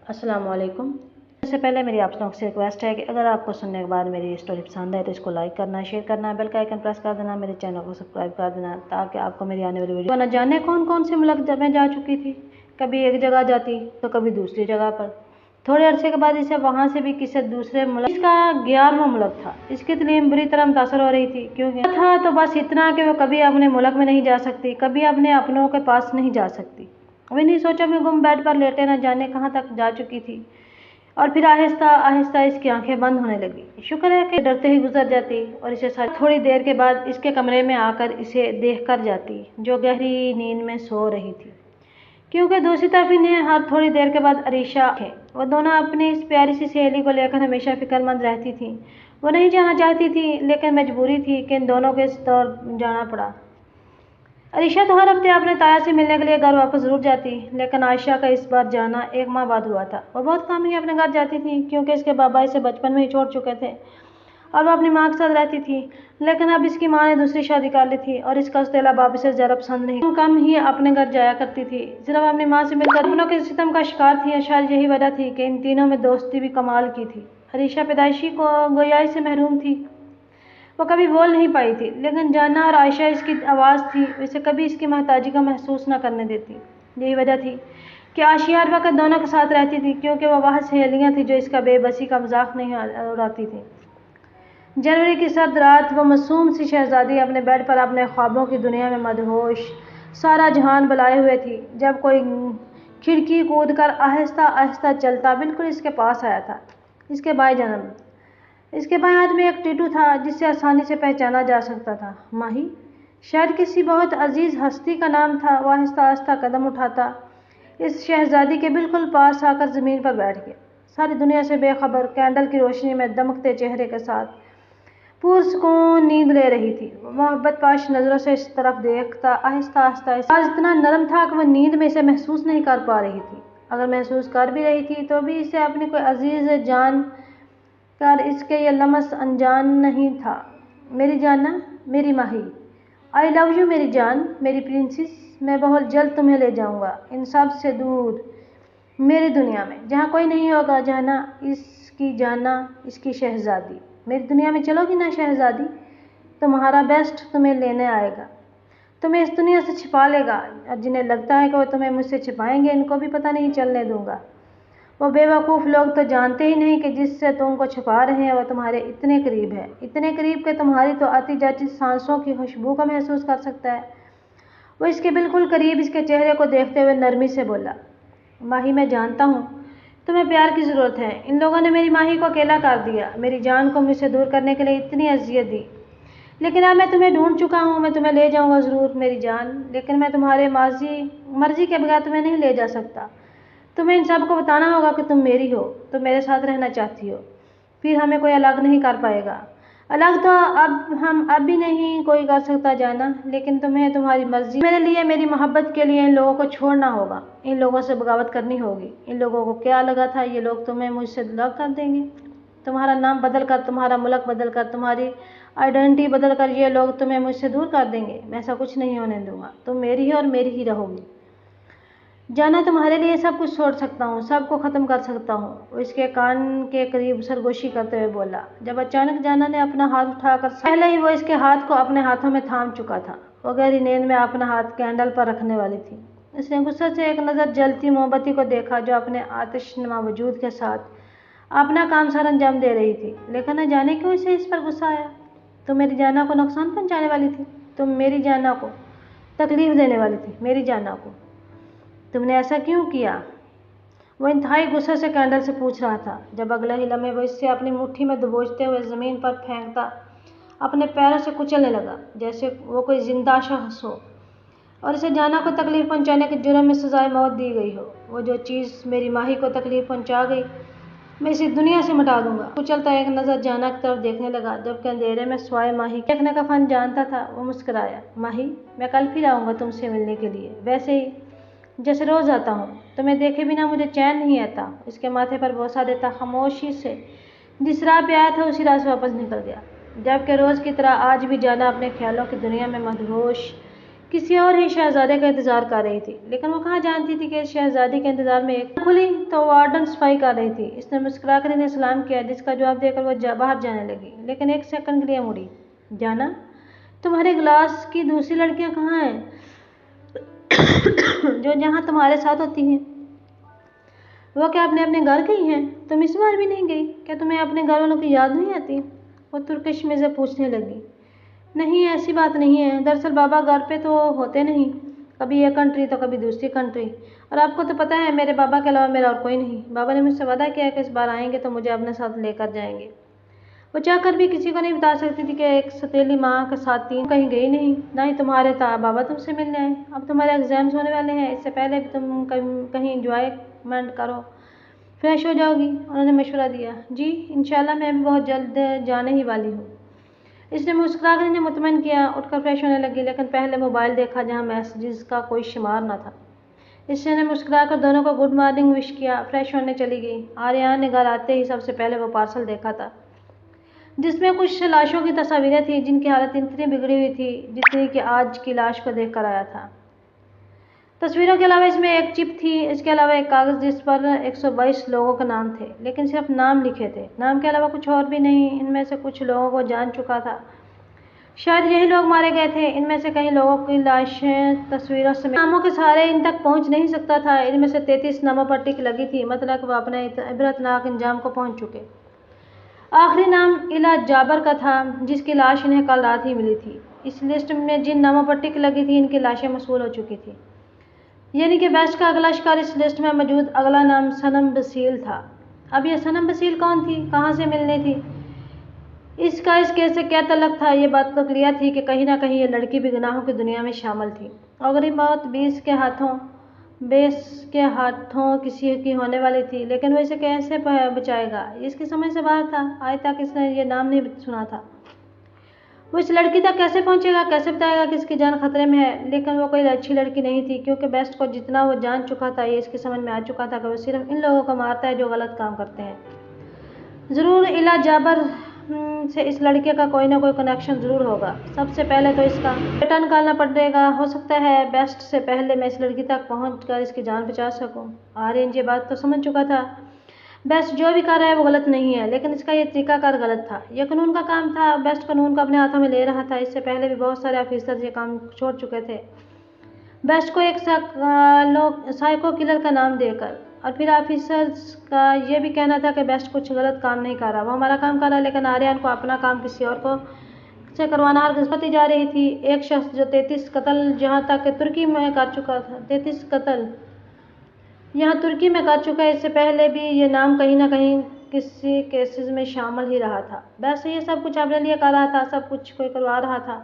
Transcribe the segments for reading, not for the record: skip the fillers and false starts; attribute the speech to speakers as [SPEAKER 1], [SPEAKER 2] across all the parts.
[SPEAKER 1] अस्सलाम वालेकुम। इससे पहले मेरी आप लोगों से रिक्वेस्ट है कि अगर आपको सुनने के बाद मेरी स्टोरी पसंद है तो इसको लाइक करना, शेयर करना, बेल का आइकन प्रेस कर देना, मेरे चैनल को सब्सक्राइब कर देना ताकि आपको मेरी आने वाली वीडियो न जाने कौन कौन से मुल्क में जा चुकी थी। कभी एक जगह जाती तो कभी दूसरी जगह पर। थोड़े अरसे के बाद इसे वहाँ से भी किसी दूसरे मुल्क, इसका 11वां मुल्क था। इसकी तालीम बुरी तरह मुतासर हो रही थी क्योंकि था तो बस इतना कि वो कभी अपने मुल्क में नहीं जा सकती, कभी अपने अपनों के पास नहीं जा सकती। वही नहीं सोचा मैं गुम बेड पर लेटे न जाने कहाँ तक जा चुकी थी और फिर आहिस्ता आहिस्ता इसकी आंखें बंद होने लगी। शुक्र है कि डरते ही गुजर जाती और इसे थोड़ी देर के बाद इसके कमरे में आकर इसे देख कर जाती जो गहरी नींद में सो रही थी, क्योंकि दूसरी तरफ इन्हें हर थोड़ी देर के बाद अरीशा थे। वो दोनों अपनी इस प्यारी सी सहेली को लेकर हमेशा फिक्रमंद रहती थी। वो नहीं जाना चाहती थी लेकिन मजबूरी थी कि इन दोनों के इस दौर जाना पड़ा। अरीशा तो हर हफ्ते अपने ताया से मिलने के लिए घर वापस जरूर जाती, लेकिन आयशा का इस बार जाना 1 माह बाद हुआ था। वो बहुत कम ही अपने घर जाती थी क्योंकि इसके बाबा इसे बचपन में ही छोड़ चुके थे और वो अपनी माँ के साथ रहती थी। लेकिन अब इसकी माँ ने दूसरी शादी कर ली थी और इसका उस्तेला बाप इसे ज़रा पसंद नहीं, कम ही अपने घर जाया करती थी, सिर्फ अपनी माँ से मिलकर। अपनों के सितम का शिकार थी। शायद यही वजह थी कि इन तीनों में दोस्ती भी कमाल की थी। अरीशा पैदाइशी को गोयाई से महरूम थी, वो कभी बोल नहीं पाई थी, लेकिन जाना और आयशा इसकी आवाज़ थी, इसे कभी इसकी महताजी का महसूस न करने देती। यही वजह थी कि आशिया हर वक्त दोनों के साथ रहती थी क्योंकि वह वह सहेलियाँ थी जो इसका बेबसी का मजाक नहीं उड़ाती थी। जनवरी की सर्द रात वो मासूम सी शहजादी अपने बेड पर अपने ख्वाबों की दुनिया में मदहोश, सारा जहान बुलाए हुए थी जब कोई खिड़की कूद कर आहिस्ता आहिस्ता चलता बिल्कुल इसके पास आया था। इसके बाएं हाथ में एक टीटू था जिसे आसानी से पहचाना जा सकता था। माही, शायद किसी बहुत अजीज हस्ती का नाम था। वह आहिस्ता आहिस्ता कदम उठाता इस शहजादी के बिल्कुल पास आकर ज़मीन पर बैठ गया, सारी दुनिया से बेखबर, कैंडल की रोशनी में दमकते चेहरे के साथ पुरसुकून नींद ले रही थी। मोहब्बत पाश नज़रों से इस तरफ देखता आहिस्ता आहिस्ता। आज इतना नरम था कि वह नींद में इसे महसूस नहीं कर पा रही थी। अगर महसूस कर भी रही थी तो भी इसे अपनी कोई अजीज जान कर इसके ये लम्स अनजान नहीं था। मेरी जाना, मेरी माही, आई लव यू मेरी जान, मेरी प्रिंसेस। मैं बहुत जल्द तुम्हें ले जाऊंगा इन सब से दूर, मेरी दुनिया में जहाँ कोई नहीं होगा। जाना इसकी शहजादी, मेरी दुनिया में चलोगी ना शहजादी? तुम्हारा बेस्ट तुम्हें लेने आएगा, तुम्हें इस दुनिया से छिपा लेगा और जिन्हें लगता है कि वो तुम्हें मुझसे छिपाएंगे इनको भी पता नहीं चलने दूंगा। वो बेवकूफ़ लोग तो जानते ही नहीं कि जिससे तुमको छुपा रहे हैं वो तुम्हारे इतने करीब है, इतने करीब कि तुम्हारी तो आती जाती सांसों की खुशबू का महसूस कर सकता है। वो इसके बिल्कुल करीब इसके चेहरे को देखते हुए नरमी से बोला, माही, मैं जानता हूँ तुम्हें प्यार की ज़रूरत है। इन लोगों ने मेरी माही को अकेला कर दिया, मेरी जान को मुझसे दूर करने के लिए इतनी अजियत दी, लेकिन अब मैं तुम्हें ढूंढ चुका हूँ। मैं तुम्हें ले जाऊँगा ज़रूर मेरी जान, लेकिन मैं तुम्हारे मर्जी के बगैर तुम्हें नहीं ले जा सकता। तुम्हें इन सब को बताना होगा कि तुम मेरी हो, तुम मेरे साथ रहना चाहती हो, फिर हमें कोई अलग नहीं कर पाएगा। अलग तो अब भी नहीं कोई कर सकता जाना, लेकिन तुम्हें तुम्हारी मर्जी, मेरे लिए, मेरी मोहब्बत के लिए इन लोगों को छोड़ना होगा, इन लोगों से बगावत करनी होगी। इन लोगों को क्या लगा था ये लोग तुम्हें मुझसे अलग कर देंगे? तुम्हारा नाम बदल कर, तुम्हारा मुल्क बदल कर, तुम्हारी आइडेंटिटी बदल कर ये लोग तुम्हें मुझसे दूर कर देंगे? मैं ऐसा कुछ नहीं होने दूंगा। तुम मेरी ही और मेरी ही रहोगी। जाना, तुम्हारे लिए सब कुछ छोड़ सकता हूँ, सबको ख़त्म कर सकता हूँ। वो इसके कान के करीब सरगोशी करते हुए बोला, जब अचानक जाना ने अपना हाथ उठाकर, पहले ही वो इसके हाथ को अपने हाथों में थाम चुका था। वो गहरी नींद में अपना हाथ कैंडल पर रखने वाली थी। इसने गुस्से से एक नज़र जलती मोमबत्ती को देखा जो अपने आतिशनुमा वजूद के साथ अपना काम सर अंजाम दे रही थी, लेकिन न जाने क्यों इसे इस पर गुस्सा आया। तुम मेरी जाना को नुकसान पहुँचाने वाली थी, तुम मेरी जाना को तकलीफ देने वाली थी, मेरी जाना को तुमने ऐसा क्यों किया? वो इंतहाई गुस्से से कैंडल से पूछ रहा था, जब अगले ही लम्हे वो इससे अपनी मुट्ठी में दबोचते हुए ज़मीन पर फेंकता अपने पैरों से कुचलने लगा जैसे वो कोई जिंदा शख्स हो और इसे जाना को तकलीफ़ पहुंचाने के जुर्म में सजाए मौत दी गई हो। वो जो चीज़ मेरी माही को तकलीफ़ पहुंचा गई मैं इसे दुनिया से मिटा दूंगा। कुचलता एक नज़र जाना की तरफ देखने लगा, जबकि अंधेरे में स्वाए माही देखने का फन जानता था। वो मुस्कुराया, माही, मैं कल फिर आऊँगा तुमसे मिलने के लिए, वैसे ही जैसे रोज़ आता हूँ। तुम्हें देखे बिना मुझे चैन नहीं आता। इसके माथे पर बोसा देता खामोशी से जिस राह पे आया था उसी राह से वापस निकल गया, जबकि रोज़ की तरह आज भी जाना अपने ख्यालों की दुनिया में मदहोश किसी और ही शहजादे का इंतजार कर रही थी, लेकिन वो कहाँ जानती थी कि इस शहजादी के इंतजार में एक खुली तो वार्डन सफाई कर रही थी। इसने मुस्कुराकर इन्हें सलाम किया, जिसका जवाब देकर वो बाहर जाने लगी, लेकिन एक सेकंड के लिए मुड़ी। जाना, तुम्हारे क्लास की दूसरी लड़कियां कहाँ हैं जो जहाँ तुम्हारे साथ होती हैं? वो क्या अपने अपने घर गई हैं? तुम इस बार भी नहीं गई? क्या तुम्हें अपने घर वालों की याद नहीं आती? वो तुर्किश में से पूछने लगी। नहीं, ऐसी बात नहीं है। दरअसल बाबा घर पे तो होते नहीं, कभी एक कंट्री तो कभी दूसरी कंट्री, और आपको तो पता है मेरे बाबा के अलावा मेरा और कोई नहीं। बाबा ने मुझसे वादा किया कि इस बार आएंगे तो मुझे अपने साथ लेकर जाएंगे। वो चाहकर भी किसी को नहीं बता सकती थी कि एक सतीली माँ के साथ तीन कहीं गई नहीं, ना ही तुम्हारे बाबा तुमसे मिलने आए। अब तुम्हारे एग्जाम्स होने वाले हैं, इससे पहले भी तुम कहीं इंजॉयमेंट करो, फ्रेश हो जाओगी। उन्होंने मशवरा दिया। जी इंशाल्लाह, मैं भी बहुत जल्द जाने ही वाली हूँ। इसने मुस्कुराकर इन्हें मुतमईन किया। उठकर फ्रेश होने लगी, लेकिन पहले मोबाइल देखा जहाँ मैसेजेस का कोई शुमार न था। इसने ने मुस्कुराकर दोनों को गुड मॉर्निंग विश किया, फ्रेश होने चली गई। आर्यन ने घर आते ही सबसे पहले वो पार्सल देखा था, जिसमें कुछ लाशों की तस्वीरें थी, जिनकी हालत इतनी बिगड़ी हुई थी जितनी कि आज की लाश को देखकर आया था। तस्वीरों के अलावा इसमें एक चिप थी, इसके अलावा एक कागज़ जिस पर 122 लोगों के नाम थे, लेकिन सिर्फ नाम लिखे थे, नाम के अलावा कुछ और भी नहीं। इनमें से कुछ लोगों को जान चुका था, शायद यही लोग मारे गए थे। इनमें से कई लोगों की लाशें तस्वीरों से नामों के सहारे इन तक पहुंच नहीं सकता था। इनमें से 33 नामों पर टिक लगी थी, मतलब कि वह अपने इबरतनाक अंजाम को पहुंच चुके। आखिरी नाम इला जाबर का था, जिसकी लाश इन्हें कल रात ही मिली थी। इस लिस्ट में जिन नामों पर टिक लगी थी, इनकी लाशें मौसूल हो चुकी थी, यानी कि वेस्ट का अगला शिकार इस लिस्ट में मौजूद अगला नाम सनम बसील था। अब यह सनम बसील कौन थी, कहाँ से मिलनी थी, इसका इस केस से क्या तल्लुक था? ये बात तो क्लियर थी कि कहीं ना कहीं ये लड़की भी गुनाहों की दुनिया में शामिल थी। अगर ये मौत बेस के हाथों किसी की होने वाली थी, लेकिन वो इसे कैसे बचाएगा? इसकी समझ से बाहर था। आज तक इसने ये नाम नहीं सुना था। वो इस लड़की तक कैसे पहुंचेगा, कैसे बताएगा कि इसकी जान खतरे में है? लेकिन वो कोई अच्छी लड़की नहीं थी, क्योंकि बेस्ट को जितना वो जान चुका था, ये इसकी समझ में आ चुका था कि वो सिर्फ इन लोगों को मारता है जो गलत काम करते हैं। ज़रूर इला जाबर से इस लड़के का कोई ना कोई कनेक्शन ज़रूर होगा। सबसे पहले तो इसका डेटा निकालना पड़ेगा। हो सकता है बेस्ट से पहले मैं इस लड़की तक पहुंचकर इसकी जान बचा सकूं। आर्यन ये बात तो समझ चुका था, बेस्ट जो भी कर रहा है वो गलत नहीं है, लेकिन इसका ये तरीकाकार गलत था। यह कानून का काम था, बेस्ट कानून को अपने हाथों में ले रहा था। इससे पहले भी बहुत सारे ऑफिसर ये काम छोड़ चुके थे, बेस्ट को एक साइको किलर का नाम देकर। और फिर ऑफिसर्स का ये भी कहना था कि बेस्ट कुछ गलत काम नहीं कर रहा, वो हमारा काम कर रहा है। लेकिन आर्यन को अपना काम किसी और को से करवाना हरगिज़ होती जा रही थी। एक शख्स जो 33 कत्ल जहाँ तक तुर्की में कर चुका था, 33 कत्ल यहाँ तुर्की में कर चुका है, इससे पहले भी ये नाम कहीं ना कहीं किसी केसेस में शामिल ही रहा था। वैसे ये सब कुछ अपने लिए कर रहा था, सब कुछ कोई करवा रहा था,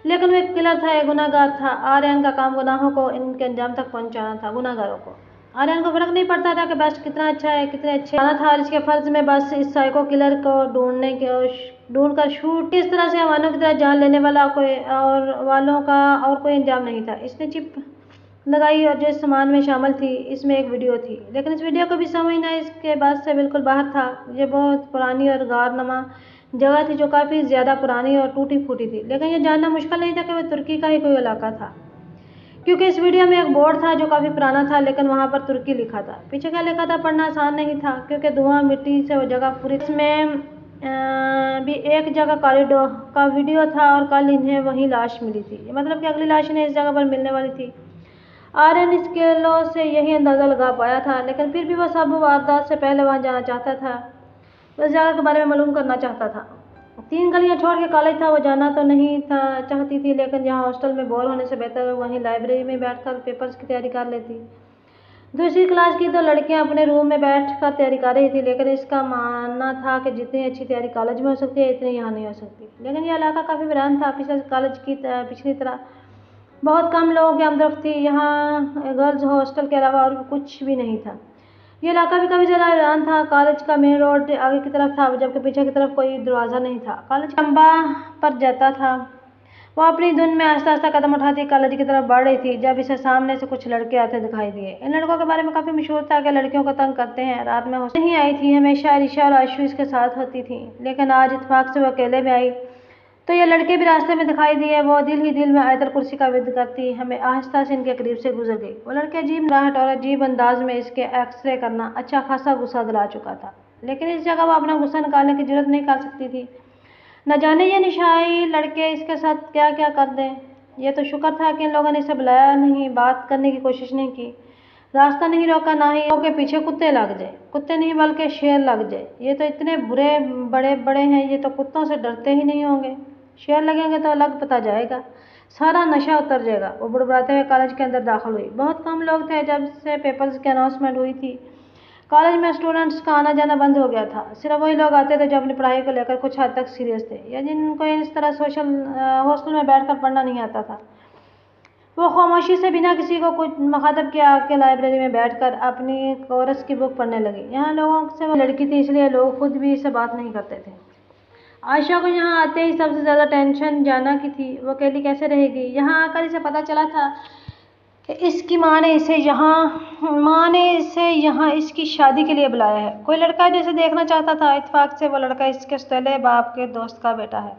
[SPEAKER 1] लेकिन वो एक किलर था, एक गुनाहगार था। आर्यन का काम गुनाहों को इनके अंजाम तक पहुंचाना था, गुनाहगारों को। आर्यन को फर्क नहीं पड़ता था कि बेस्ट कितना अच्छा है, कितने अच्छे आना था, और इसके फर्ज में बस इस साइको किलर को ढूंढ कर शूट इस तरह से हवानों की तरह जान लेने वाला कोई और वालों का और कोई इंतजाम नहीं था। इसने चिप लगाई और जो इस सामान में शामिल थी, इसमें एक वीडियो थी, लेकिन इस वीडियो को भी समझना इसके बाद से बिल्कुल बाहर था। ये बहुत पुरानी और गारनुमा जगह थी, जो काफ़ी ज़्यादा पुरानी और टूटी फूटी थी, लेकिन ये जानना मुश्किल नहीं था कि वह तुर्की का ही कोई इलाका था, क्योंकि इस वीडियो में एक बोर्ड था जो काफ़ी पुराना था, लेकिन वहाँ पर तुर्की लिखा था। पीछे क्या लिखा था पढ़ना आसान नहीं था, क्योंकि धुआं मिट्टी से वो जगह पूरी। इसमें भी एक जगह कॉरिडोर का वीडियो था, और कल इन्हें वही लाश मिली थी, मतलब कि अगली लाश इन्हें इस जगह पर मिलने वाली थी। आर्यन स्केलों से यही अंदाज़ा लगा पाया था, लेकिन फिर भी वह सब वारदात से पहले वहाँ जाना चाहता था, उस जगह के बारे में मालूम करना चाहता था। 3 गलियाँ छोड़ के कॉलेज था, वो जाना तो नहीं था चाहती थी, लेकिन यहाँ हॉस्टल में बोर होने से बेहतर वहीं लाइब्रेरी में बैठकर पेपर्स की तैयारी कर लेती। दूसरी क्लास की 2 लड़कियाँ अपने रूम में बैठकर तैयारी कर रही थी, लेकिन इसका मानना था कि जितनी अच्छी तैयारी कॉलेज में हो सकती है, इतनी यहाँ नहीं हो सकती। लेकिन यह इलाका काफ़ी वीरान था, पिछले कॉलेज की पिछली तरह बहुत कम लोगों की आमदरफ्त थी। यहाँ गर्ल्स हॉस्टल के अलावा और कुछ भी नहीं था। ये इलाका भी काफ़ी ज़्यादा वीरान था। कॉलेज का मेन रोड आगे की तरफ था, जबकि पीछे की तरफ कोई दरवाज़ा नहीं था। कॉलेज खंबा पर जाता था। वो अपनी धुन में आहिस्ता आहिस्ता कदम उठाती कॉलेज की तरफ बढ़ रही थी, जब इसे सामने से कुछ लड़के आते दिखाई दिए। इन लड़कों के बारे में काफ़ी मशहूर था कि लड़कियों को तंग करते हैं। रात में नहीं आई थी, हमेशा अरीशा और आयशु इसके साथ होती थी, लेकिन आज इत्तेफाक से वो अकेले में आई। تو یہ لڑکے بھی راستے میں دکھائی دیے، وہ دل ہی دل میں آیت الکرسی کا ورد کرتی ہمیں آہستہ سے ان کے قریب سے گزر گئی۔ وہ لڑکے عجیب راہٹ اور عجیب انداز میں اس کے ایکس رے کرنا اچھا خاصا غصہ دلا چکا تھا، لیکن اس جگہ وہ اپنا غصہ نکالنے کی جرات نہیں کر سکتی تھی۔ نہ جانے یہ نشائی لڑکے اس کے ساتھ کیا کیا کر دیں۔ یہ تو شکر تھا کہ ان لوگوں نے اسے بلایا نہیں، بات کرنے کی کوشش نہیں کی، راستہ نہیں روکا، نہ ہی کے پیچھے کتے لگ جائے، کتے نہیں بلکہ شیر لگ جائے۔ یہ تو اتنے برے بڑے بڑے ہیں، یہ تو کتوں سے ڈرتے ہی نہیں ہوں گے، شیر لگیں گے تو الگ پتہ جائے گا، سارا نشہ اتر جائے گا۔ وہ بڑبڑاتے ہوئے کالج کے اندر داخل ہوئی۔ بہت کم لوگ تھے جب سے پیپرز کی اناؤنسمنٹ ہوئی تھی۔ کالج میں اسٹوڈنٹس کا آنا جانا بند ہو گیا تھا، صرف وہی لوگ آتے تھے جو اپنی پڑھائی کو لے کر کچھ حد تک سیریس تھے یا جن کو اس طرح ہاسٹل میں بیٹھ کر پڑھنا نہیں آتا تھا۔ وہ خاموشی سے بنا کسی کو کچھ مخاطب کیا آ کے لائبریری میں بیٹھ کر اپنی کورس کی بک پڑھنے لگی۔ یہاں لوگوں سے وہ لڑکی تھی، اس لیے لوگ خود بھی اس سے بات نہیں کرتے تھے۔ عائشہ کو یہاں آتے ہی سب سے زیادہ ٹینشن جانا کی تھی، وہ اکیلی کیسے رہے گی۔ یہاں آ کر اسے پتہ چلا تھا کہ اس کی ماں نے اسے یہاں اس کی شادی کے لیے بلایا ہے۔ کوئی لڑکا جسے دیکھنا چاہتا تھا، اتفاق سے وہ لڑکا اس کے سوتیلے باپ کے دوست کا بیٹا ہے۔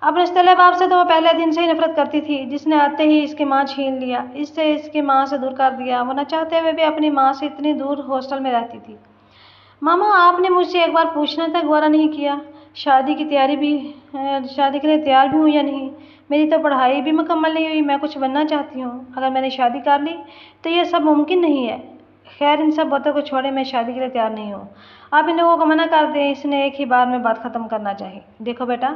[SPEAKER 1] اپنے سوتیلے باپ سے تو وہ پہلے دن سے ہی نفرت کرتی تھی، جس نے آتے ہی اس کی ماں چھین لیا، اس سے اس کی ماں سے دور کر دیا۔ وہ نہ چاہتے ہوئے بھی اپنی ماں سے اتنی دور ہاسٹل میں رہتی تھی۔ ماما، آپ نے مجھ سے ایک بار پوچھنا تک گوارا نہیں کیا، شادی کے لیے تیار بھی ہوں یا نہیں۔ میری تو پڑھائی بھی مکمل نہیں ہوئی، میں کچھ بننا چاہتی ہوں، اگر میں نے شادی کر لی تو یہ سب ممکن نہیں ہے۔ خیر ان سب باتوں کو چھوڑے، میں شادی کے لیے تیار نہیں ہوں، آپ ان لوگوں کو منع کر دیں، اس نے ایک ہی بار میں بات ختم کرنا چاہیے۔ دیکھو بیٹا،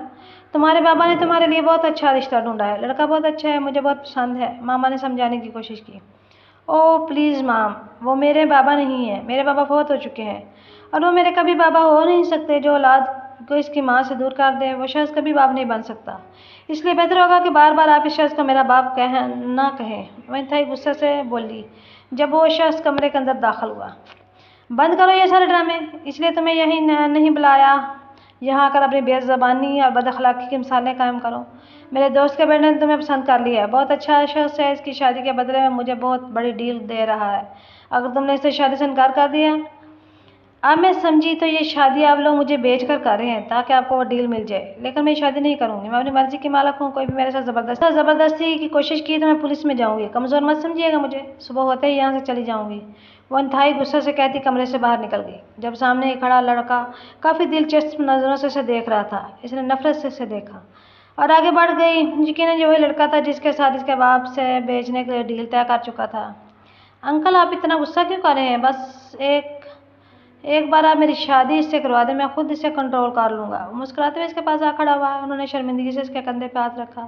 [SPEAKER 1] تمہارے بابا نے تمہارے لیے بہت اچھا رشتہ ڈھونڈا ہے، لڑکا بہت اچھا ہے، مجھے بہت پسند ہے، ماما نے سمجھانے کی کوشش کی۔ اوہ پلیز مام، وہ میرے بابا نہیں ہیں، میرے بابا فوت ہو چکے ہیں، اور وہ میرے کبھی بابا ہو نہیں سکتے۔ جو اولاد کو اس کی ماں سے دور کر دے وہ شخص کبھی باپ نہیں بن سکتا، اس لیے بہتر ہوگا کہ بار بار آپ اس شخص کو میرا باپ نہ کہیں۔ وہ انتہائی غصے سے بولی جب وہ شخص کمرے کے اندر داخل ہوا۔ بند کرو یہ سارے ڈرامے، اس لیے تمہیں یہیں نہیں بلایا، یہاں آ کر اپنی بے زبانی اور بد اخلاقی کی مثالیں قائم کرو۔ میرے دوست کے بیٹے نے تمہیں پسند کر لیا ہے، بہت اچھا شخص ہے، اس کی شادی کے بدلے میں مجھے بہت بڑی ڈیل دے رہا ہے، اگر تم نے اس سے شادی سے انکار کر دیا۔ اب میں سمجھی تو یہ شادی آپ لوگ مجھے بیچ کر رہے ہیں تاکہ آپ کو وہ ڈیل مل جائے، لیکن میں یہ شادی نہیں کروں گی، میں اپنی مرضی کی مالک ہوں، کوئی بھی میرے ساتھ زبردستی کی کوشش کی تو میں پولیس میں جاؤں گی، کمزور مت سمجھیے گا مجھے، صبح ہوتے ہی یہاں سے چلی جاؤں گی۔ وہ انتہائی غصے سے کہتی کمرے سے باہر نکل گئی۔ جب سامنے ہی کھڑا لڑکا کافی دلچسپ نظروں سے اسے دیکھ رہا تھا، اس نے نفرت سے اسے دیکھا اور آگے بڑھ گئی، یقیناً یہ وہی لڑکا تھا جس کے ساتھ اس کے باپ سے بیچنے کے لیے ڈیل طے کر چکا تھا۔ انکل آپ اتنا غصہ کیوں کر رہے ہیں؟ بس ایک بار آپ میری شادی اس سے کروا دیں، میں خود اسے کنٹرول کر لوں گا۔ وہ مسکراتے ہوئے اس کے پاس آ کھڑا ہوا، انہوں نے شرمندگی سے اس کے کندھے پہ ہاتھ رکھا۔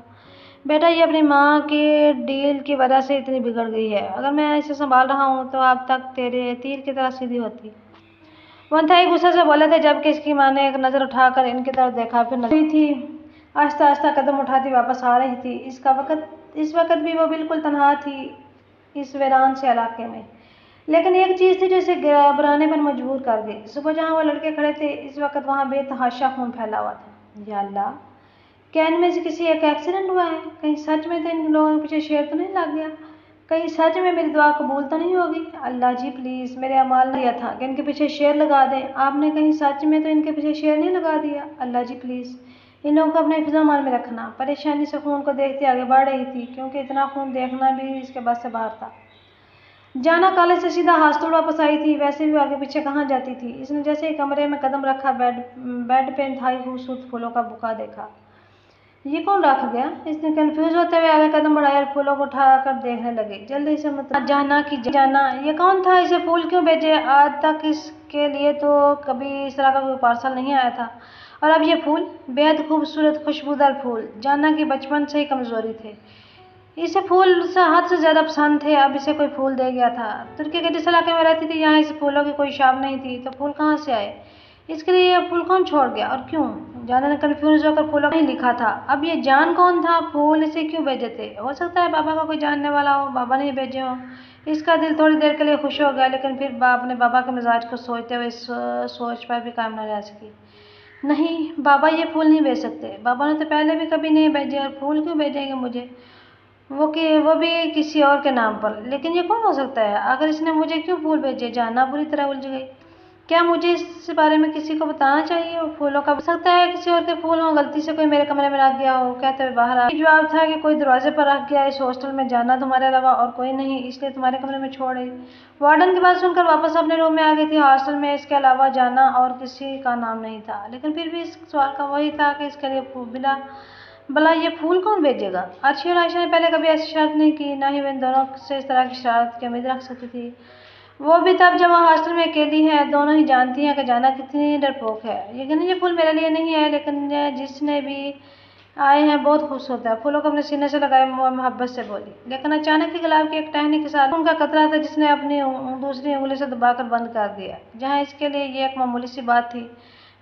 [SPEAKER 1] بیٹا یہ اپنی ماں کی ڈیل کی وجہ سے اتنی بگڑ گئی ہے، اگر میں اسے سنبھال رہا ہوں تو اب تک تیرے تیر کی طرح سیدھی ہوتی۔ وہ انتہائی غصے سے بولے تھے جبکہ اس کی ماں نے ایک نظر اٹھا کر ان کی طرف دیکھا، پھر نظر تھی، آہستہ آہستہ قدم اٹھاتی واپس آ رہی تھی۔ اس وقت بھی وہ بالکل تنہا تھی اس ویران سے علاقے میں، لیکن ایک چیز تھی جو اسے گھبرانے پر مجبور کر گئی۔ صبح جہاں وہ لڑکے کھڑے تھے اس وقت وہاں بے تحاشا خون پھیلا ہوا تھا۔ یا اللہ، کیا ان میں سے کسی ایک ایکسیڈنٹ ہوا ہے؟ کہیں سچ میں تو ان لوگوں کے پیچھے شیر تو نہیں لگ گیا؟ کہیں سچ میں میری دعا قبول تو نہیں ہوگی؟ اللہ جی پلیز، میرے اعمال نے دیا تھا کہ ان کے پیچھے شیر لگا دیں، آپ نے کہیں سچ میں تو ان کے پیچھے شیر نہیں لگا دیا؟ اللہ جی پلیز ان لوگوں کو اپنے حفظ و امان میں رکھنا۔ پریشانی سے خون کو دیکھتی آگے بڑھ رہی تھی، کیونکہ اتنا خون دیکھنا بھی اس کے بس سے باہر تھا۔ جانا کالج سے سیدھا ہاسٹل واپس آئی تھی، ویسے بھی آگے پیچھے کہاں جاتی تھی۔ اس نے جیسے ہی کمرے میں قدم رکھا بیڈ پہ انتہائی خوبصورت پھولوں کا بوکا دیکھا۔ یہ کون رکھ گیا؟ اس نے کنفیوز ہوتے ہوئے آگے قدم بڑھایا اور پھولوں کو اٹھا کر دیکھنے لگی۔ جلدی سے جانا یہ کون تھا؟ اسے پھول کیوں بھیجے؟ آج تک اس کے لیے تو کبھی اس طرح کا کوئی پارسل نہیں آیا تھا، اور اب یہ پھول، بے حد خوبصورت خوشبودار پھول۔ جانا کی بچپن سے ہی کمزوری تھے، اسے پھول حد سے زیادہ پسند تھے، اب اسے کوئی پھول دے گیا تھا۔ ترکی کے جس علاقے میں رہتی تھی یہاں اس پھولوں کی کوئی شاپ نہیں تھی، تو پھول کہاں سے آئے؟ اس کے لیے یہ پھول کون چھوڑ گیا اور کیوں؟ جانا نے کنفیوز ہو کر پھولوں نہیں لکھا تھا، اب یہ جان کون تھا؟ پھول اسے کیوں بھیجے تھے؟ ہو سکتا ہے بابا کا کوئی جاننے والا ہو، بابا نے بھیجے ہوں۔ اس کا دل تھوڑی دیر کے لیے خوش ہو گیا، لیکن پھر اپنے بابا کے مزاج کو سوچتے ہوئے اس سوچ پر بھی قائم نہ رہ سکی۔ نہیں، بابا یہ پھول نہیں بھیج سکتے، بابا نے تو پہلے بھی کبھی نہیں بھیجے، اور پھول کیوں بھیجیں گے مجھے؟ وہ بھی کسی اور کے نام پر؟ لیکن یہ کون ہو سکتا ہے؟ اگر اس نے مجھے کیوں پھول بھیجے؟ جانا بری طرح الجھ گئی۔ क्या मुझे इस बारे में किसी को बताना चाहिए? वो फूलों का हो सकता है किसी और के फूल हों, गलती से कोई मेरे कमरे में रख गया हो, कहते हुए बाहर आ जवाब था कि कोई दरवाजे पर रख गया, इस हॉस्टल में जाना तुम्हारे अलावा और कोई नहीं, इसलिए तुम्हारे कमरे में छोड़ आई। वार्डन की बात सुनकर वापस अपने रूम में आ गई थी। हॉस्टल में इसके अलावा जाना और किसी का नाम नहीं था, लेकिन फिर भी इस सवाल का वही था कि इसके लिए बिला भला ये फूल कौन भेजेगा? अर्शी और आयशा ने पहले कभी ऐसी शरारत नहीं की, ना ही वे इन दोनों से इस तरह की शरारत की उम्मीद रख सकती थी। वो भी तब जब वह हॉस्टल में अकेली है। दोनों ही जानती हैं कि जाना कितनी डरपोक है। यकीनन ये फूल मेरे लिए नहीं है, लेकिन जिसने भी आए हैं बहुत खूबसूरत है। फूलों को अपने सीने से लगाए मोहब्बत से बोली, लेकिन अचानक ही गुलाब की एक टहनी के साथ उनका कतरा था जिसने अपनी दूसरी उंगली से दबाकर बंद कर दिया। जहाँ इसके लिए ये एक मामूली सी बात थी,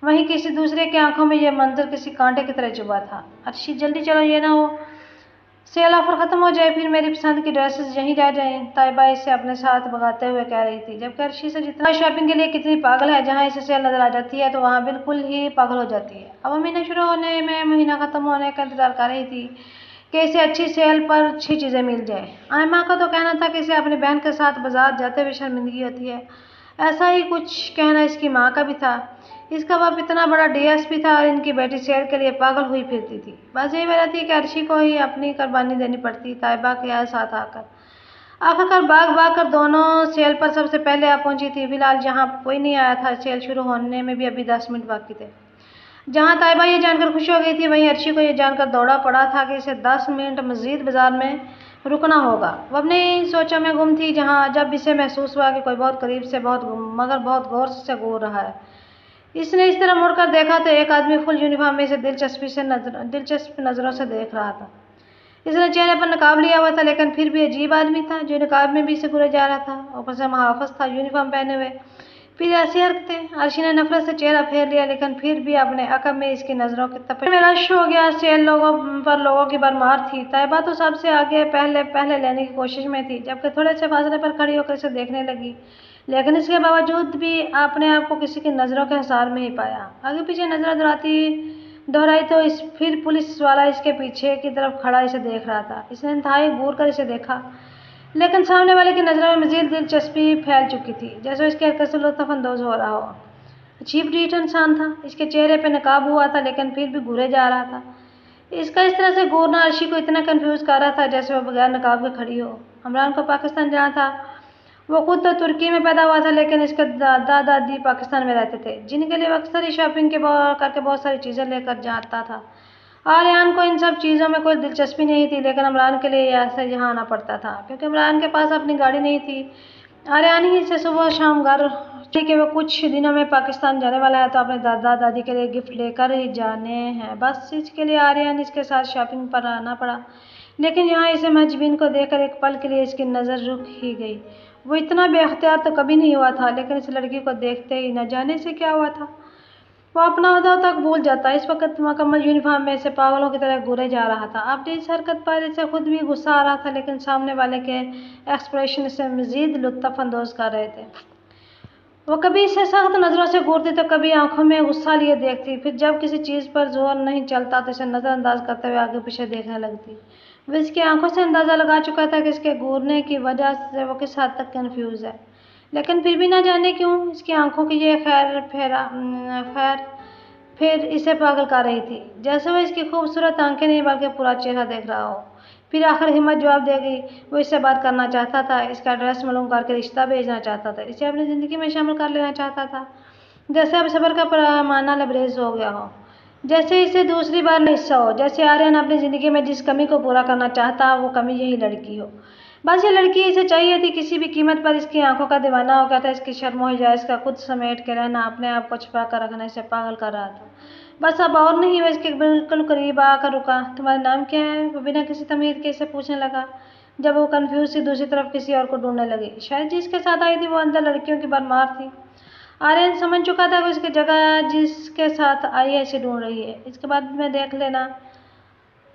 [SPEAKER 1] वहीं किसी दूसरे की आंखों में यह मंजर किसी कांटे की तरह चुभा था। अर्शी जल्दी चलो, ये ना हो सेल ऑफर खत्म हो जाए, फिर मेरी पसंद की ड्रेसेस यहीं रह जाएं, ताइबा इसे अपने साथ भगाते हुए कह रही थी। जबकि अर्शी से जितना शॉपिंग के लिए कितनी पागल है, जहाँ इसे सेल नजर आ जाती है तो वहाँ बिल्कुल ही पागल हो जाती है। अब महीना शुरू होने में महीना खत्म होने का इंतजार कर रही थी कि इसे अच्छी सेल पर अच्छी चीजें मिल जाए। आयमा का तो कहना था कि इसे अपनी बहन के साथ बाजार जाते हुए शर्मिंदगी होती है। ऐसा ही कुछ कहना इसकी माँ का भी था। इसका बाप इतना बड़ा डीएसपी था और इनकी बेटी शेर के लिए पागल हुई फिरती थी। बस यही वजह थी कि अर्शी को ही अपनी कुर्बानी देनी पड़ती ताइबा के साथ आकर। आखिरकार भाग भाग कर दोनों सेल पर सबसे पहले आ पहुंची थी। फिलहाल जहां कोई नहीं आया था, सेल शुरू होने में भी अभी 10 मिनट बाकी थे। जहां ताइबा ये जानकर खुश हो गई थी, वहीं अर्शी को ये जानकर दौड़ा पड़ा था कि इसे 10 मिनट मजीद बाजार में रुकना होगा। वो अपनी सोचों में गुम थी, जब इसे महसूस हुआ कि कोई बहुत करीब से मगर बहुत गौर से घूर रहा है। इसने इस तरह मुड़कर देखा तो एक आदमी फुल यूनिफॉर्म में इसे दिलचस्प नजरों से देख रहा था। इसने चेहरे पर नकाब लिया हुआ था, लेकिन फिर भी अजीब आदमी था जो नकाब में भी इसे घूरे जा रहा था। ऊपर से महाफज था, यूनिफॉर्म पहने हुए, फिर ऐसी हरकतें। अर्शी ने नफरत से चेहरा फेर लिया, लेकिन फिर भी अपने अकब में इसकी नजरों के तपश में रश हो गया। सेल लोगों की भरमार थी। ताइबा तो सबसे आगे पहले लेने की कोशिश में थी, जबकि थोड़े से फासले पर खड़ी होकर इसे देखने लगी, लेकिन इसके बावजूद भी अपने आप को किसी की नजरों के हिसार में ही पाया। आगे पीछे नजर दोहराई तो फिर पुलिस वाला इसके पीछे की तरफ खड़ा इसे देख रहा था। इसने इंतहाई घूर कर इसे देखा, लेकिन सामने वाले की नजरों में मजीद दिलचस्पी फैल चुकी थी, जैसे इसके हरकत से लुत्फ अंदोज हो रहा हो। अजीब रीट इंसान था। इसके चेहरे पे नकाब हुआ था, लेकिन फिर भी घूरे जा रहा था। इसका इस तरह से घूरना अर्शी को इतना कंफ्यूज कर रहा था जैसे वो बगैर नकाब के खड़ी हो। इमरान को पाकिस्तान जाना था। वो खुद तो तुर्की में पैदा हुआ था, लेकिन इसके दादा दादी पाकिस्तान में रहते थे, जिनके लिए वो अक्सर ही शॉपिंग करके बहुत सारी चीज़ें लेकर जाता था। आर्यन को इन सब चीज़ों में कोई दिलचस्पी नहीं थी, लेकिन इमरान के लिए ऐसे यहाँ आना पड़ता था क्योंकि इमरान के पास अपनी गाड़ी नहीं थी। आर्यन ही से सुबह शाम घर कि वो कुछ दिनों में पाकिस्तान जाने वाला है, तो अपने दादा दादी के लिए गिफ्ट लेकर ही जाने हैं। बस इसके लिए आर्यन इसके साथ शॉपिंग पर आना पड़ा, लेकिन यहाँ इसे महजबीन को देखकर एक पल के लिए इसकी नज़र रुक ही गई। वो इतना बेअख्तियार तो कभी नहीं हुआ था, लेकिन इस लड़की को देखते ही न जाने से क्या हुआ था, वो अपना अहदा तक भूल जाता। इस वक्त मुकम्मल यूनिफॉर्म में से पागलों की तरह घूरे जा रहा था। अब इस हरकत पर इसे खुद भी गुस्सा आ रहा था, लेकिन सामने वाले के एक्सप्रेशन से मजीद लुत्फ अंदोज कर रहे थे। वो कभी इसे सख्त नज़रों से घूरती तो कभी आंखों में गुस्सा लिए देखती, फिर जब किसी चीज़ पर जोर नहीं चलता तो इसे नज़रअंदाज करते हुए आगे पीछे देखने लगती। वो इसकी आंखों से अंदाज़ा लगा चुका था कि इसके घूरने की वजह से वो किस हद तक कन्फ्यूज़ है, लेकिन फिर भी ना जाने क्यों इसकी आंखों की ये खैर फिर इसे पागल कर रही थी, जैसे वो इसकी खूबसूरत आंखें नहीं बल्कि पूरा चेहरा देख रहा हो। फिर आखिर हिम्मत जवाब दे गई। वो इससे बात करना चाहता था, इसका एड्रेस मालूम करके रिश्ता भेजना चाहता था, इसे अपनी ज़िंदगी में शामिल कर लेना चाहता था। जैसे अब सब्र का पैमाना लबरेज हो गया हो, जैसे इसे दूसरी बार न हिस्सा हो, जैसे आर्यन अपनी ज़िंदगी में जिस कमी को पूरा करना चाहता वो कमी यही लड़की हो। बस ये लड़की इसे चाहिए थी, किसी भी कीमत पर इसकी आंखों का दीवाना हो गया था। इसकी शर्म हो जाए, इसका खुद समेट के रहना, अपने आप को छिपा कर रखना इसे पागल कर रहा था। बस अब और नहीं, वो इसके बिल्कुल करीब आकर रुका। तुम्हारा नाम क्या है? वो बिना किसी तमीज़ के इसे पूछने लगा, जब वो कन्फ्यूज सी दूसरी तरफ किसी और को ढूंढने लगी। शायद जिसके साथ आई थी वो अंदर लड़कियों की भरमार थी। आर्यन समझ चुका था कि उसकी जगह जिसके साथ आई है इसे ढूंढ रही है, इसके बाद में देख लेना।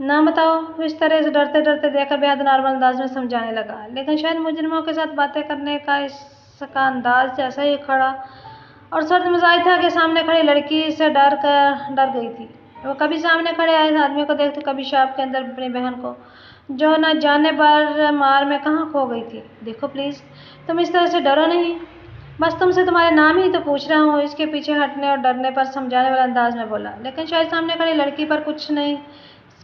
[SPEAKER 1] नाम बताओ। वो इस तरह से डरते डरते देखकर बेहद नॉर्मल अंदाज में समझाने लगा, लेकिन शायद मुजरिमों के साथ बातें करने का इसका अंदाज ऐसा ही खड़ा और सर्द मिजाज था कि सामने खड़ी लड़की से डर गई थी। वो कभी सामने खड़े आए आदमी को देखती, कभी शॉप के अंदर अपनी बहन को, जो न जाने पर मार में कहाँ खो गई थी। देखो प्लीज़, तुम इस तरह से डरो नहीं। बस तुमसे तुम्हारे नाम ही तो पूछ रहा हूँ, इसके पीछे हटने और डरने पर समझाने वाले अंदाज में बोला। लेकिन शायद सामने खड़ी लड़की पर कुछ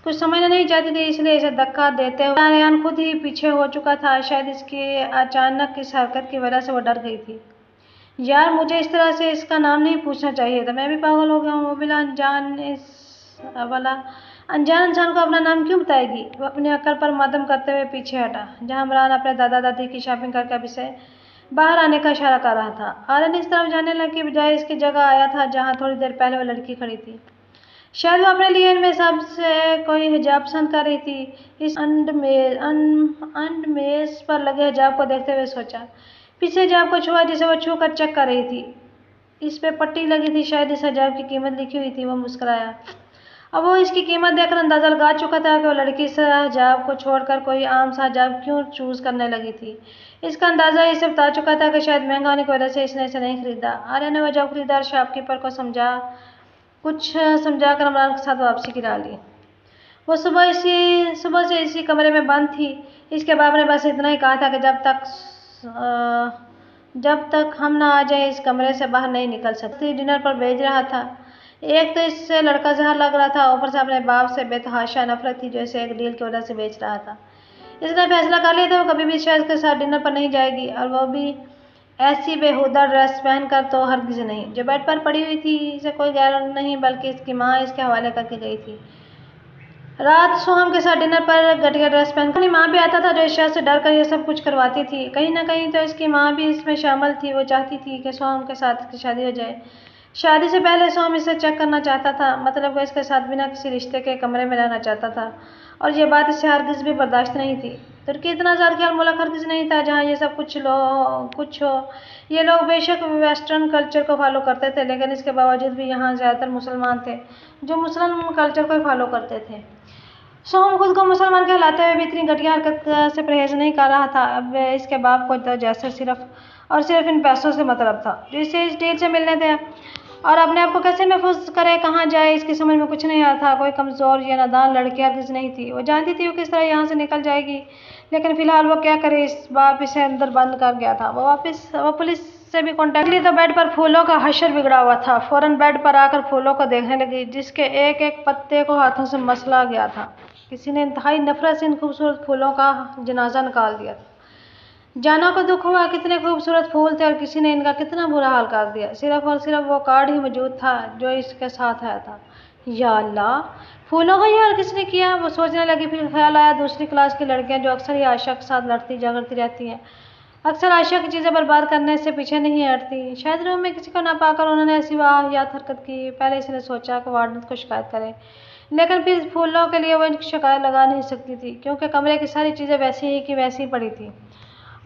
[SPEAKER 1] समझना नहीं चाहती थी, इसलिए इसे धक्का देते हुए आर्यन खुद ही पीछे हो चुका था। शायद इसकी अचानक इस हरकत की वजह से वो डर गई थी। यार, मुझे इस तरह से इसका नाम नहीं पूछना चाहिए था, मैं भी पागल हो गया हूँ। वो बिला अनजान इंसान को अपना नाम क्यों बताएगी? वो अपनी अक्ल पर मातम करते हुए पीछे हटा, जहाँ इमरान अपने दादा दादी की शॉपिंग करके अब इसे बाहर आने का इशारा कर रहा था। आर्यन इस तरफ जाने लगे की बजाय इसकी जगह आया था जहाँ थोड़ी देर पहले वो लड़की खड़ी थी। शायद वो अपने लिए इनमें सबसे कोई हिजाब पसंद कर रही थी। इस अंडमेज पर लगे हिजाब को देखते हुए सोचा। पीछे हिजाब को छुआ जिसे वो छू कर चेक कर रही थी। इस पे पट्टी लगी थी, शायद इस हिजाब की कीमत लिखी हुई थी। वो मुस्कुराया। अब वो इसकी कीमत देखकर अंदाजा लगा चुका था कि वो लड़की इस हिजाब को छोड़कर कोई आम सा हिजाब क्यों चूज करने लगी थी। इसका अंदाजा इसे बता चुका था कि शायद महंगा होने की वजह से इसने इसे नहीं खरीदा। आर्यन ने वो हिजाब खरीदा और शॉपकीपर को कुछ समझाकर इमरान के साथ वापसी की ली। वो सुबह से इसी कमरे में बंद थी। इसके बाप ने बस इतना ही कहा था कि जब तक हम ना आ जाए इस कमरे से बाहर नहीं निकल सकती। डिनर पर भेज रहा था। एक तो इससे लड़का जहर लग रहा था, ऊपर से अपने बाप से बेतहाशा नफरत थी जो इसे एक डील की वजह से बेच रहा था। इसने फैसला कर लिया था वो कभी भी शायद के साथ डिनर पर नहीं जाएगी, और वो भी ऐसी बेहुदा ड्रेस पहनकर तो हरगिज नहीं। जो बेड पर पड़ी हुई थी इसे कोई गैर नहीं बल्कि इसकी माँ इसके हवाले करके गई थी। रात सोहम के साथ डिनर पर घटिया ड्रेस पहनकर अपनी माँ भी आता था जो इस शख्स से डर कर ये सब कुछ करवाती थी। कहीं ना कहीं तो इसकी माँ भी इसमें शामिल थी। वो चाहती थी कि सोहम के साथ इसकी शादी हो जाए। शादी से पहले सोहम इसे चेक करना चाहता था, मतलब वो इसके साथ बिना किसी रिश्ते के कमरे में रहना चाहता था, और ये बात इससे हरगिज भी बर्दाश्त नहीं थी। तुर्की इतना ज़्यादा ख्याल मुल्क हरगिज नहीं था जहाँ ये सब कुछ हो। ये लोग बेशक वेस्टर्न कल्चर को फॉलो करते थे, लेकिन इसके बावजूद भी यहाँ ज़्यादातर मुसलमान थे जो मुस्लिम कल्चर को फॉलो करते थे। सोहम खुद को मुसलमान कहलाते हुए भी इतनी घटिया हरकत से परहेज नहीं कर रहा था। अब इसके बाप को तो जैसे सिर्फ इन पैसों से मतलब था जो इसे इस डील से मिलने थे, और अपने आप को कैसे महफूज करे, कहाँ जाए, इसकी समझ में कुछ नहीं आता था। कोई कमज़ोर या नादान लड़की हरगिज नहीं थी। वो जानती थी वो किस तरह यहाँ से निकल जाएगी, लेकिन फिलहाल वो क्या करे। इस बाप इसे अंदर बंद कर गया था। वो पुलिस से भी कॉन्टैक्ट ली तो बेड पर फूलों का हशर बिगड़ा हुआ था। फौरन बेड पर आकर फूलों को देखने लगी, जिसके एक एक पत्ते को हाथों से मसला गया था। किसी ने इंतहाई नफरत से इन खूबसूरत फूलों का जनाजा निकाल दिया था। जाना को दुख हुआ, कितने खूबसूरत फूल थे और किसी ने इनका कितना बुरा हाल कर दिया। सिर्फ और सिर्फ वो कार्ड ही मौजूद था जो इसके साथ आया था। या अल्लाह, फूलों का ये हाल किसने किया? वो सोचने लगी। फिर ख्याल आया दूसरी क्लास की लड़कियां जो अक्सर ही आशा के साथ लड़ती झगड़ती रहती हैं, अक्सर आशा की चीज़ें बर्बाद करने से पीछे नहीं हटती। शायद रूम में किसी को ना पाकर उन्होंने ऐसी वाहियात हरकत की। पहले इसने सोचा कि वार्डन को शिकायत करे, लेकिन फिर फूलों के लिए वो शिकायत लगा नहीं सकती थी क्योंकि कमरे की सारी चीज़ें वैसी ही की वैसी पड़ी थी।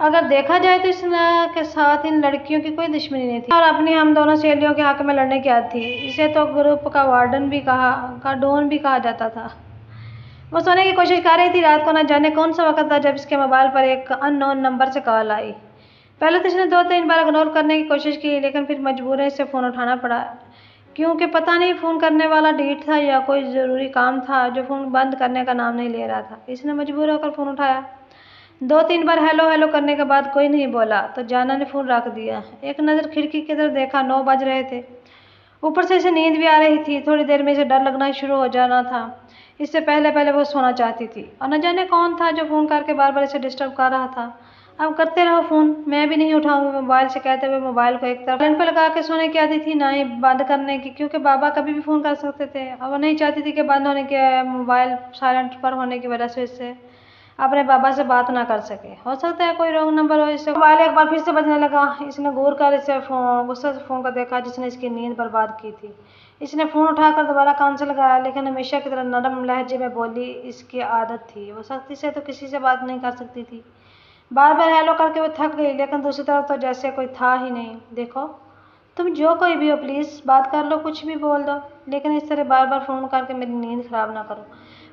[SPEAKER 1] अगर देखा जाए तो के साथ इन लड़कियों की कोई दुश्मनी नहीं थी और अपनी हम दोनों सहेलियों के हक में लड़ने की आदत थी। इसे तो ग्रुप का वार्डन भी डॉन भी कहा जाता था। वो सोने की कोशिश कर रही थी। रात को न जाने कौन सा वक्त था जब इसके मोबाइल पर एक अननोन नंबर से कॉल आई। पहले तो इसने 2-3 बार इग्नोर करने की कोशिश की, लेकिन फिर मजबूरन इसे फ़ोन उठाना पड़ा, क्योंकि पता नहीं फ़ोन करने वाला डीट था या कोई ज़रूरी काम था जो फ़ोन बंद करने का नाम नहीं ले रहा था। इसने मजबूर होकर फ़ोन उठाया। 2-3 बार हेलो हेलो करने के बाद कोई नहीं बोला तो जाना ने फ़ोन रख दिया। एक नज़र खिड़की की तरफ देखा, 9 बज रहे थे। ऊपर से इसे नींद भी आ रही थी। थोड़ी देर में इसे डर लगना शुरू हो जाना था। इससे पहले वो सोना चाहती थी, और न जाने कौन था जो फ़ोन करके बार बार इसे डिस्टर्ब कर रहा था। अब करते रहो फ़ोन, मैं भी नहीं उठाऊंगी मोबाइल से कहते हुए मोबाइल को एक तरफ साइलेंट पे लगा के सोने की आदत थी, ना ही बंद करने की, क्योंकि बाबा कभी भी फ़ोन कर सकते थे। अब वो नहीं चाहती थी कि बंद होने के मोबाइल साइलेंट पर होने की वजह से इससे अपने बाबा से बात ना कर सके। हो सकता है कोई रॉन्ग नंबर हो। इससे मोबाइल एक बार फिर से बजने लगा। इसने घूर कर इसे गुस्से से फ़ोन को देखा जिसने इसकी नींद बर्बाद की थी। इसने फ़ोन उठाकर दोबारा कान से लगाया, लेकिन हमेशा की तरह नरम लहजे में बोली। इसकी आदत थी, वो सख्ती से तो किसी से बात नहीं कर सकती थी। बार बार हेलो करके वो थक गई, लेकिन दूसरी तरफ तो जैसे कोई था ही नहीं। देखो, तुम जो कोई भी हो, प्लीज़ बात कर लो, कुछ भी बोल दो, लेकिन इस तरह बार बार फ़ोन करके मेरी नींद ख़राब ना करो,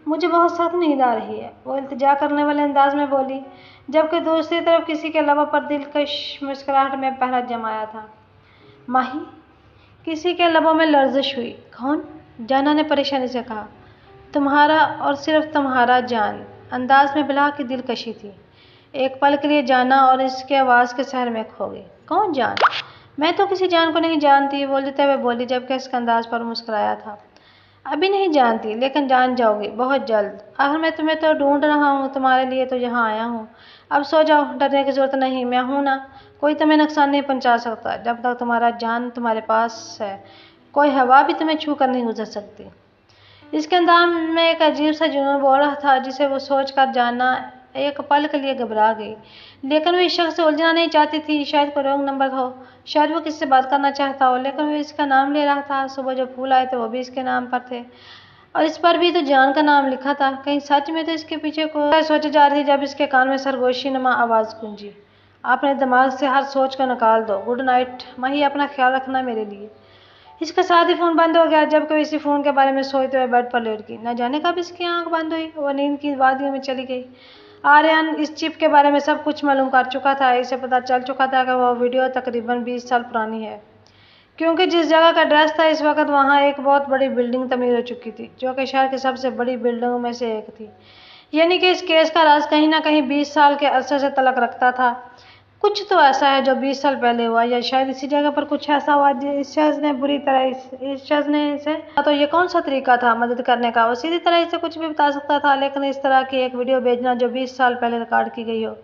[SPEAKER 1] मुझे बहुत सख्त नींद आ रही है, वो इल्तिजा करने वाले अंदाज में बोली, जबकि दूसरी तरफ किसी के लबों पर दिलकश मुस्कुराहट में पहरा जमाया था। माही, किसी के लबों में लर्जिश हुई। कौन? जाना ने परेशानी से कहा। तुम्हारा और सिर्फ तुम्हारा जान। अंदाज में बिला की दिलकशी थी। एक पल के लिए जाना और इसके आवाज़ के शहर में खो गई। कौन जान? मैं तो किसी जान को नहीं जानती, बोलते हुए बोली, जबकि इसके अंदाज पर मुस्कुराया था। अभी नहीं जानती, लेकिन जान जाओगी बहुत जल्द। आखिर मैं तुम्हें तो ढूंढ रहा हूँ, तुम्हारे लिए तो यहाँ आया हूँ। अब सो जाओ, डरने की जरूरत नहीं, मैं हूं ना। कोई तुम्हें नुकसान नहीं पहुंचा सकता। जब तक तुम्हारा जान तुम्हारे पास है, कोई हवा भी तुम्हें छू कर नहीं गुजर सकती। इसके अंदाज में एक अजीब सा जुनून बोल रहा था, जिसे वो सोच कर जानना एक पल के लिए घबरा गई। लेकिन वो इस शख्स से उलझना नहीं चाहती थी। शायद कोई रॉन्ग नंबर हो, शायद वो किससे बात करना चाहता हो, लेकिन वो इसका नाम ले रहा था। सुबह जो फूल आए थे वो भी इसके नाम पर थे, और इस पर भी तो जान का नाम लिखा था। कहीं सच में तो इसके पीछे को सोचे जा रही थी, जब इसके कान में सरगोशी नमा आवाज गूंजी। अपने दिमाग से हर सोच को निकाल दो। गुड नाइट माही, अपना ख्याल रखना मेरे लिए। इसका साथ ही फोन बंद हो गया, जबकि इसी फोन के बारे में सोचते हुए बेड पर लेट गई। न जाने कब इसकी आंख बंद हुई, वो नींद की वादियों में चली गई। आर्यन इस चिप के बारे में सब कुछ मालूम कर चुका था। इसे पता चल चुका था कि वह वीडियो तकरीबन 20 साल पुरानी है, क्योंकि जिस जगह का एड्रेस था इस वक्त वहाँ एक बहुत बड़ी बिल्डिंग तमीर हो चुकी थी, जो कि शहर की सबसे बड़ी बिल्डिंगों में से एक थी। यानी कि इस केस का राज कहीं ना कहीं 20 साल के अरसे से तलक रखता था। कुछ तो ऐसा है जो 20 साल पहले हुआ, या शायद इसी जगह पर कुछ ऐसा हुआ इस शख्स ने बुरी तरह इस शख्स ने इसे, तो ये कौन सा तरीका था मदद करने का। वो सीधी तरह इसे कुछ भी बता सकता था, लेकिन इस तरह की एक वीडियो भेजना जो 20 साल पहले रिकॉर्ड की गई हो।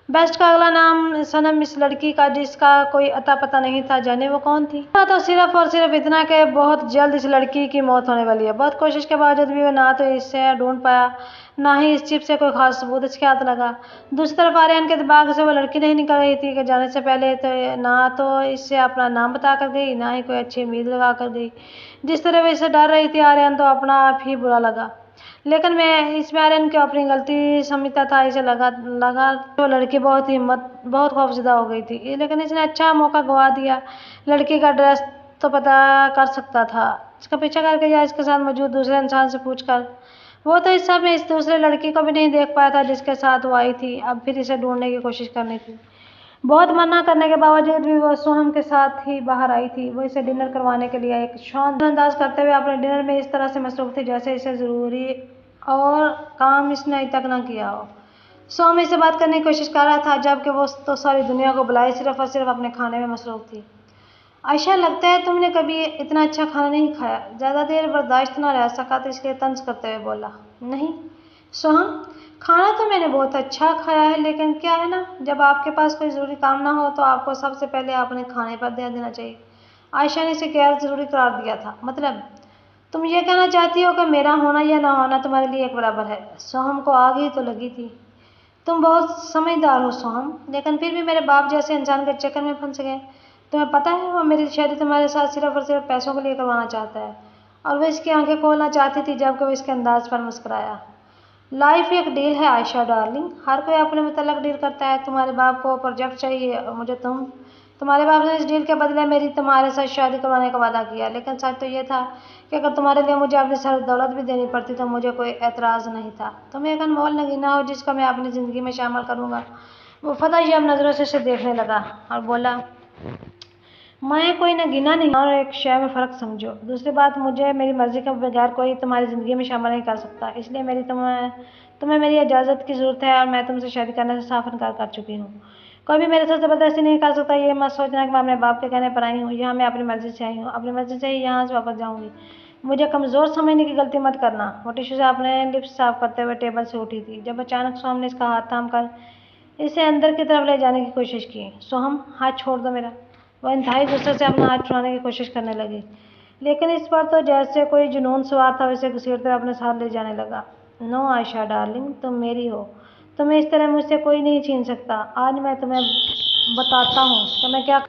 [SPEAKER 1] बेस्ट का अगला नाम सनम, इस लड़की का जिसका कोई अता पता नहीं था, जाने वो कौन थी। तो सिर्फ और सिर्फ इतना कि बहुत जल्द इस लड़की की मौत होने वाली है। बहुत कोशिश के बावजूद भी वो ना तो इसे ढूंढ पाया, ना ही इस चिप से कोई खास सबूत इसके हाथ लगा। दूसरी तरफ आर्यन के दिमाग से वो लड़की नहीं निकल रही थी कि जाने से पहले तो ना तो इससे अपना नाम बता कर गई, ना ही कोई अच्छी उम्मीद लगा कर गई। जिस तरह वो इससे डर रही थी, आर्यन तो अपना आप ही बुरा लगा। लेकिन मैं इसमें आर्यन की अपनी गलती समझता था। इसे लगा लगा तो लड़की बहुत खौफजदा हो गई थी, लेकिन इसने अच्छा मौका गवा दिया। लड़की का एड्रेस तो पता कर सकता था, इसका पीछा करके या इसके साथ मौजूद दूसरे इंसान से पूछकर। वो तो इस सब में इस दूसरे लड़की को भी नहीं देख पाया था जिसके साथ वो आई थी। अब फिर इसे ढूंढने की कोशिश करनी थी। बहुत मना करने के बावजूद भी वो सोहम के साथ ही बाहर आई थी। वो इसे डिनर करवाने के लिए एक शानदार अंदाज करते हुए अपने डिनर में इस तरह से मसरूफ थी जैसे इसे जरूरी और काम इसने अभी तक ना किया हो। सोहम इससे बात करने की कोशिश कर रहा था, जबकि वो तो सारी दुनिया को बुलाए सिर्फ और सिर्फ अपने खाने में मसरूफ थी। आयशा, लगता है तुमने कभी इतना अच्छा खाना नहीं खाया। ज़्यादा देर बर्दाश्त ना रह सका तो इसलिए तंज करते हुए बोला। नहीं सोहम, खाना तो मैंने बहुत अच्छा खाया है, लेकिन क्या है ना, जब आपके पास कोई ज़रूरी काम ना हो तो आपको सबसे पहले अपने खाने पर ध्यान देना चाहिए। आयशा ने इसे गैर ज़रूरी करार दिया था। मतलब तुम ये कहना चाहती हो कि मेरा होना या ना होना तुम्हारे लिए एक बराबर है। सोहम को आग ही तो लगी थी। तुम बहुत समझदार हो सोहम, लेकिन फिर भी मेरे बाप जैसे इंसान के चक्कर में फंस गए। तुम्हें पता है वो मेरी शादी तुम्हारे साथ सिर्फ और सिर्फ पैसों के लिए करवाना चाहता है, और वो इसकी आंखें खोलना चाहती थी, जबकि वो इसके अंदाज पर मुस्कुराया। लाइफ एक डील है आयशा डार्लिंग, हर कोई अपने मुतल्लक डील करता है। तुम्हारे बाप को प्रोजेक्ट चाहिए और मुझे तुम्हारे बाप ने इस डील के बदले मेरी तुम्हारे साथ शादी करवाने का वादा किया। लेकिन सच तो ये था कि अगर तुम्हारे लिए मुझे अपनी सारी दौलत भी देनी पड़ती तो मुझे कोई एतराज़ नहीं था। तुम एक अनमोल नगीना हो जिसको मैं अपनी ज़िंदगी में शामिल करूँगा। वो फतेह अब नज़रों से उसे देखने लगा और बोला, मैं कोई नगीना नहीं और एक शय में फ़र्क समझो। दूसरी बात, मुझे मेरी मर्ज़ी के बगैर कोई तुम्हारी ज़िंदगी में शामिल नहीं कर सकता, इसलिए तुम्हें मेरी इजाज़त की ज़रूरत है, और मैं तुमसे शादी करने से साफ इनकार कर चुकी हूँ। कोई भी मेरे साथ ज़बरदस्ती नहीं कर सकता। ये मत सोचना कि मैं अपने बाप के कहने पर आई हूँ। यहाँ मैं अपनी मर्ज़ी से आई हूँ, अपनी मर्ज़ी से ही यहाँ से वापस जाऊँगी। मुझे कमज़ोर समझने की गलती मत करना। वो टिश्यू से अपने लिप्स साफ करते हुए टेबल से उठी थी, जब अचानक सोहम ने इसका हाथ थाम कर इसे अंदर की तरफ ले जाने की कोशिश की। सोहम, हाथ छोड़ दो मेरा। वह इंतहाई गुस्से से अपना हाथ छुड़ाने की कोशिश करने लगी, लेकिन इस पर तो जैसे कोई जुनून सवार था, उसे घसीटते अपने साथ ले जाने लगा। नो आयशा डार्लिंग, तुम मेरी हो। तुम्हें इस तरह मुझसे कोई नहीं छीन सकता। आज मैं तुम्हें बताता हूँ कि मैं क्या